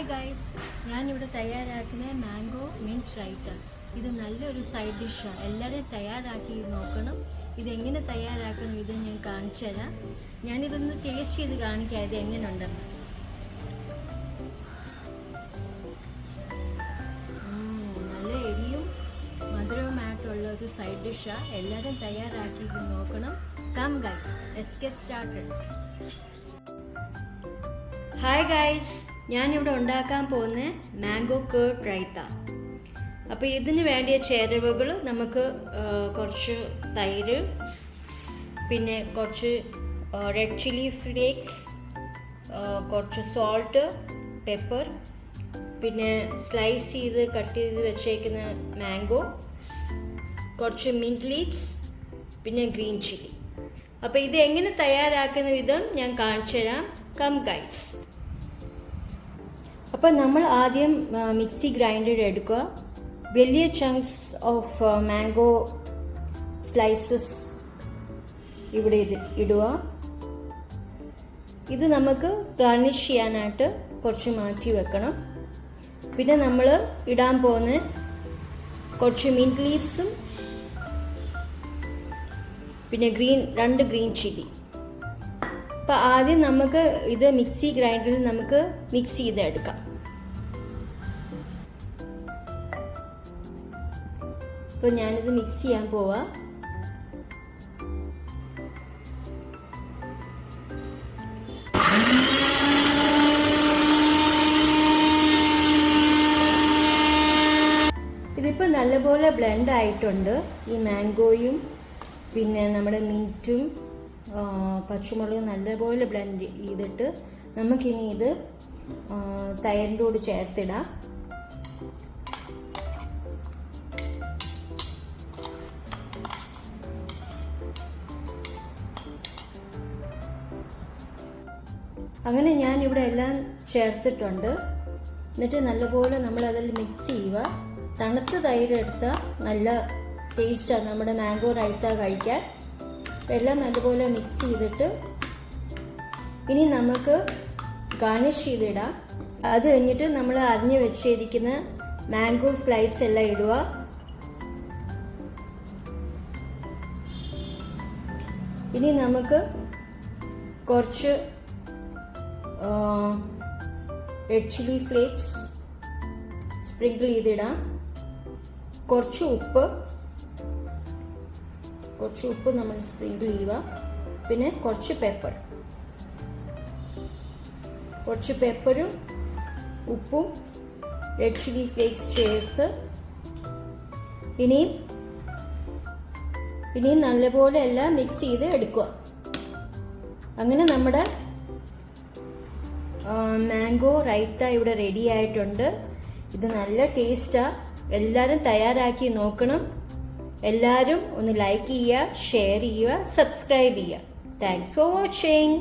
Hi guys, ഞാനിവിടെ തയ്യാറാക്കുന്ന mango mint raita. ഇത് നല്ലൊരു സൈഡ് ഡിഷാണ്. എല്ലാവരും തയ്യാറാക്കി നോക്കണം. ഇതെങ്ങനെ തയ്യാറാക്കണം ഇത് ഞാൻ കാണിച്ചു തരാം. ഞാനിതൊന്ന് ടേസ്റ്റ് ചെയ്ത് കാണിക്കാം ഇത് എങ്ങനെ ഉണ്ടെന്ന്. നല്ല എരിയും മധുരവുമായിട്ടുള്ള ഒരു സൈഡ് ഡിഷാണ്. എല്ലാവരും തയ്യാറാക്കി നോക്കണം. Come guys, let's get started. Hi guys, ഞാനിവിടെ ഉണ്ടാക്കാൻ പോകുന്ന മാംഗോ കേർഡ് റൈത്ത. അപ്പോൾ ഇതിന് വേണ്ടിയ ചേരുവകൾ നമുക്ക് കുറച്ച് തൈര്, പിന്നെ കുറച്ച് റെഡ് ചില്ലി ഫ്ലേക്സ്, കുറച്ച് സോൾട്ട്, പെപ്പർ, പിന്നെ സ്ലൈസ് ചെയ്ത് കട്ട് ചെയ്ത് വെച്ചേക്കുന്ന മാംഗോ, കുറച്ച് മിൻറ്റ് ലീവ്സ്, പിന്നെ ഗ്രീൻ ചില്ലി. അപ്പോൾ ഇത് എങ്ങനെ തയ്യാറാക്കുന്ന വിധം ഞാൻ കാണിച്ചു തരാം. Come guys. അപ്പോൾ നമ്മൾ ആദ്യം മിക്സി ഗ്രൈൻഡർ എടുക്കുക. വലിയ ചങ്ക്സ് ഓഫ് മാംഗോ സ്ലൈസസ് ഇവിടെ ഇടുക. ഇത് നമുക്ക് ഗാർണിഷ് ചെയ്യാനായിട്ട് കുറച്ച് മാറ്റി വെക്കണം. പിന്നെ നമ്മൾ ഇടാൻ പോകുന്ന കുറച്ച് മിൻറ്റ് ലീവ്സും പിന്നെ രണ്ട് ഗ്രീൻ ചില്ലി. അപ്പോൾ ആദ്യം നമുക്ക് ഇത് മിക്സി ഗ്രൈൻഡറിൽ നമുക്ക് മിക്സ് ചെയ്തെടുക്കാം. അപ്പോൾ ഞാനിത് മിക്സ് ചെയ്യാൻ പോവാം. ഇതിപ്പോൾ നല്ലപോലെ ബ്ലെൻഡ് ആയിട്ടുണ്ട്. ഈ മാംഗോയും പിന്നെ നമ്മുടെ മിൻറ്റും പച്ചമുളകും നല്ലപോലെ ബ്ലെൻഡ് ചെയ്തിട്ട് നമുക്കിനി ഇത് തൈരിൻ്റെ കൂടെ ചേർത്തിടാം. അങ്ങനെ ഞാനിവിടെ എല്ലാം ചേർത്തിട്ടുണ്ട്. എന്നിട്ട് നല്ലപോലെ നമ്മൾ അതിൽ മിക്സ് ചെയ്യുക. തണുത്ത തൈര് എടുത്താൽ നല്ല ടേസ്റ്റാണ് നമ്മുടെ മാംഗോ റൈത്ത കഴിക്കാൻ. എല്ലാം നല്ലപോലെ മിക്സ് ചെയ്തിട്ട് ഇനി നമുക്ക് ഗാർണിഷ് ചെയ്തിടാം. അത് കഴിഞ്ഞിട്ട് നമ്മൾ അരിഞ്ഞ് വെച്ചിരിക്കുന്ന മാംഗോ സ്ലൈസ് എല്ലാം ഇടുക. ഇനി നമുക്ക് കുറച്ച് റെഡ് ചില്ലി ഫ്ലേക്സ് സ്പ്രിങ്കിൾ ചെയ്തിടാം. കുറച്ച് ഉപ്പ് നമ്മൾ സ്പ്രിങ്കിൾ ചെയ്യുക. പിന്നെ കുറച്ച് പെപ്പറും ഉപ്പും റെഡ് ചില്ലി ഫ്ലേക്സ് ചേർത്ത് ഇനിയും നല്ലപോലെ എല്ലാം മിക്സ് ചെയ്ത് എടുക്കുക. അങ്ങനെ നമ്മുടെ മാംഗോ റൈത്ത ഇവിടെ റെഡി ആയിട്ടുണ്ട്. ഇത് നല്ല ടേസ്റ്റാണ്. എല്ലാവരും തയ്യാറാക്കി നോക്കണം. എല്ലാവരും ഒന്ന് ലൈക്ക് ചെയ്യുക, ഷെയർ ചെയ്യുക, സബ്സ്ക്രൈബ് ചെയ്യുക. Thanks for watching.